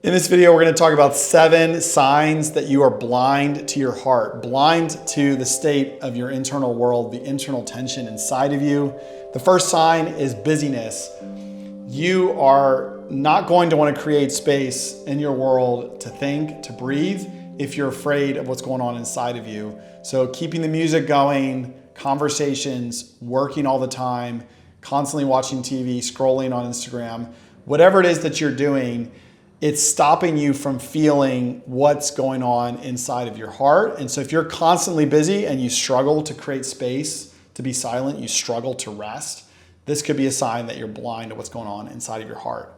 In this video, we're going to talk about 7 signs that you are blind to your heart, blind to the state of your internal world, the internal tension inside of you. The first sign is busyness. You are not going to want to create space in your world to think, to breathe, if you're afraid of what's going on inside of you. So keeping the music going, conversations, working all the time, constantly watching TV, scrolling on Instagram, whatever it is that you're doing, it's stopping you from feeling what's going on inside of your heart. And so if you're constantly busy and you struggle to create space, to be silent, you struggle to rest, this could be a sign that you're blind to what's going on inside of your heart.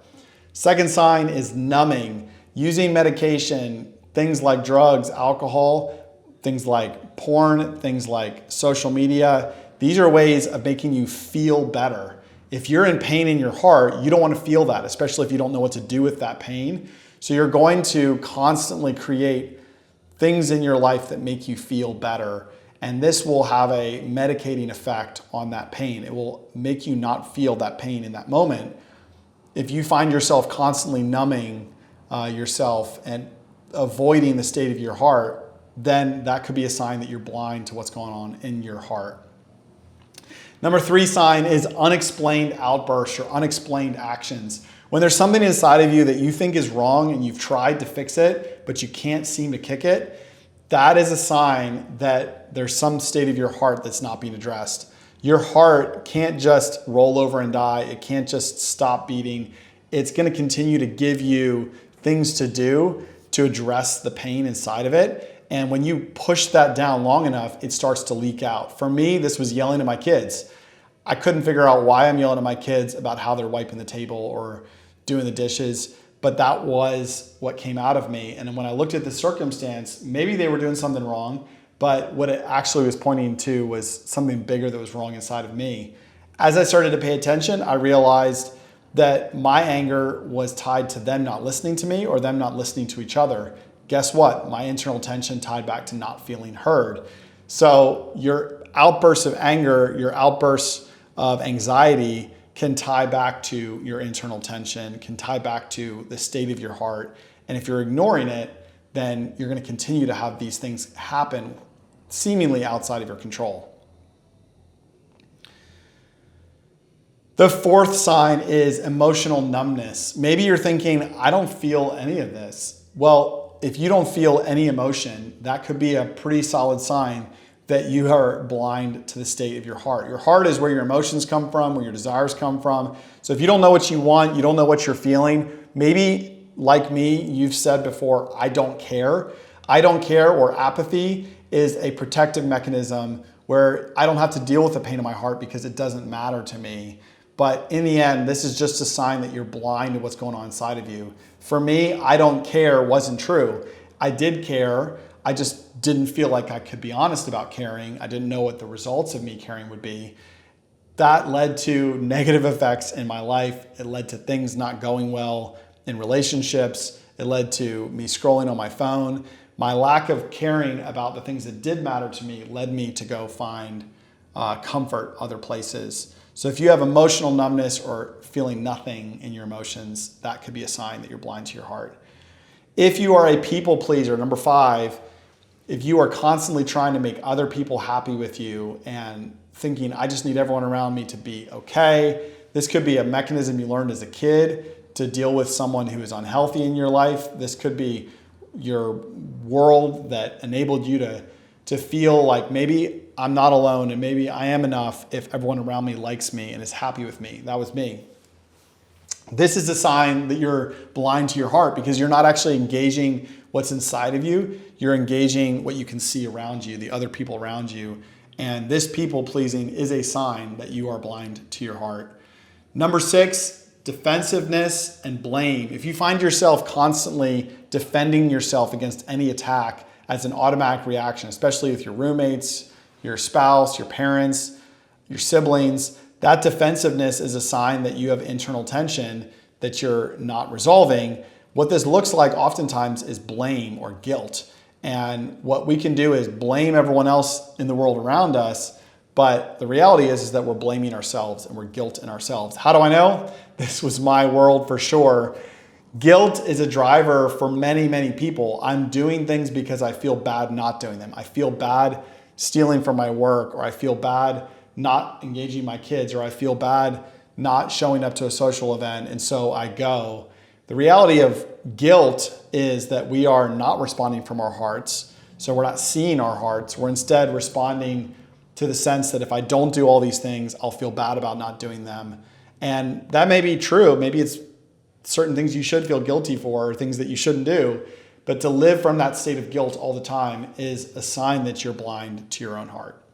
Second sign is numbing, using medication, things like drugs, alcohol, things like porn, things like social media. These are ways of making you feel better. If you're in pain in your heart, you don't want to feel that, especially if you don't know what to do with that pain. So you're going to constantly create things in your life that make you feel better. And this will have a medicating effect on that pain. It will make you not feel that pain in that moment. If you find yourself constantly numbing yourself and avoiding the state of your heart, then that could be a sign that you're blind to what's going on in your heart. Number 3 sign is unexplained outbursts or unexplained actions. When there's something inside of you that you think is wrong and you've tried to fix it, but you can't seem to kick it, that is a sign that there's some state of your heart that's not being addressed. Your heart can't just roll over and die. It can't just stop beating. It's going to continue to give you things to do to address the pain inside of it. And when you push that down long enough, it starts to leak out. For me, this was yelling at my kids. I couldn't figure out why I'm yelling at my kids about how they're wiping the table or doing the dishes, but that was what came out of me. And when I looked at the circumstance, maybe they were doing something wrong, but what it actually was pointing to was something bigger that was wrong inside of me. As I started to pay attention, I realized that my anger was tied to them not listening to me or them not listening to each other. Guess what? My internal tension tied back to not feeling heard. So your outbursts of anger, your outbursts of anxiety can tie back to your internal tension, can tie back to the state of your heart. And if you're ignoring it, then you're going to continue to have these things happen seemingly outside of your control. The 4th sign is emotional numbness. Maybe you're thinking, I don't feel any of this. Well, if you don't feel any emotion, that could be a pretty solid sign that you are blind to the state of your heart. Your heart is where your emotions come from, where your desires come from. So if you don't know what you want, you don't know what you're feeling, maybe like me, you've said before, I don't care. I don't care, or apathy is a protective mechanism where I don't have to deal with the pain in my heart because it doesn't matter to me. But in the end, this is just a sign that you're blind to what's going on inside of you. For me, I don't care wasn't true. I did care. I just didn't feel like I could be honest about caring. I didn't know what the results of me caring would be. That led to negative effects in my life. It led to things not going well in relationships. It led to me scrolling on my phone. My lack of caring about the things that did matter to me led me to go find comfort other places. So if you have emotional numbness or feeling nothing in your emotions, that could be a sign that you're blind to your heart. If you are a people pleaser, number 5, if you are constantly trying to make other people happy with you and thinking, I just need everyone around me to be okay, this could be a mechanism you learned as a kid to deal with someone who is unhealthy in your life. This could be your world that enabled you to feel like maybe I'm not alone and maybe I am enough if everyone around me likes me and is happy with me. That was me. This is a sign that you're blind to your heart because you're not actually engaging what's inside of you. You're engaging what you can see around you, the other people around you. And this people pleasing is a sign that you are blind to your heart. Number 6, defensiveness and blame. If you find yourself constantly defending yourself against any attack as an automatic reaction, especially with your roommates, your spouse, your parents, your siblings, that defensiveness is a sign that you have internal tension that you're not resolving. What this looks like oftentimes is blame or guilt. And what we can do is blame everyone else in the world around us, but the reality is that we're blaming ourselves and we're guilting ourselves. How do I know? This was my world for sure. Guilt is a driver for many, many people. I'm doing things because I feel bad not doing them. I feel bad stealing from my work, or I feel bad not engaging my kids, or I feel bad not showing up to a social event, and so I go. The reality of guilt is that we are not responding from our hearts. So we're not seeing our hearts. We're instead responding to the sense that if I don't do all these things, I'll feel bad about not doing them. And that may be true. Maybe it's certain things you should feel guilty for, or things that you shouldn't do. But to live from that state of guilt all the time is a sign that you're blind to your own heart.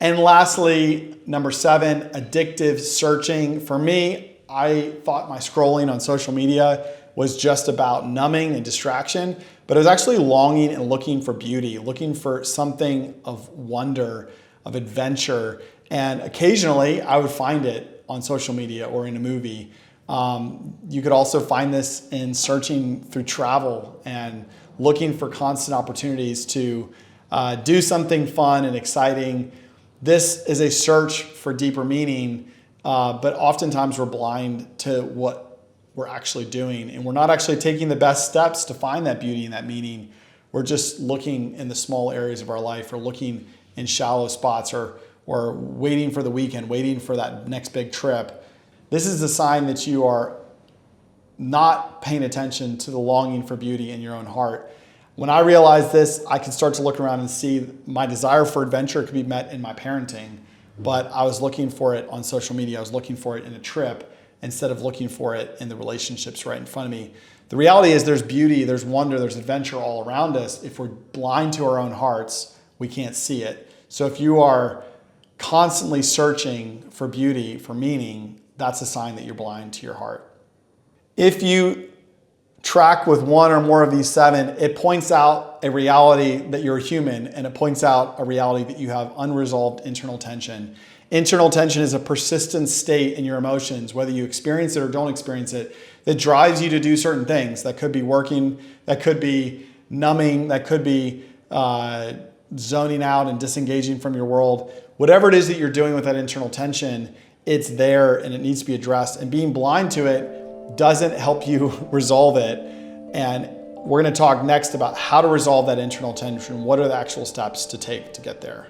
And lastly, number 7, addictive searching. For me, I thought my scrolling on social media was just about numbing and distraction, but it was actually longing and looking for beauty, looking for something of wonder, of adventure. And occasionally I would find it on social media or in a movie. You could also find this in searching through travel and looking for constant opportunities to do something fun and exciting. This is a search for deeper meaning, but oftentimes we're blind to what we're actually doing, and we're not actually taking the best steps to find that beauty and that meaning. We're just looking in the small areas of our life, or looking in shallow spots, or waiting for the weekend, waiting for that next big trip. This is a sign that you are not paying attention to the longing for beauty in your own heart. When I realized this, I could start to look around and see my desire for adventure could be met in my parenting, but I was looking for it on social media. I was looking for it in a trip instead of looking for it in the relationships right in front of me. The reality is there's beauty, there's wonder, there's adventure all around us. If we're blind to our own hearts, we can't see it. So if you are constantly searching for beauty, for meaning, that's a sign that you're blind to your heart. If you track with one or more of these 7, it points out a reality that you're human, and it points out a reality that you have unresolved internal tension. Internal tension is a persistent state in your emotions, whether you experience it or don't experience it, that drives you to do certain things. That could be working, that could be numbing, that could be zoning out and disengaging from your world. Whatever it is that you're doing with that internal tension, it's there and it needs to be addressed. And being blind to it doesn't help you resolve it. And we're going to talk next about how to resolve that internal tension. What are the actual steps to take to get there?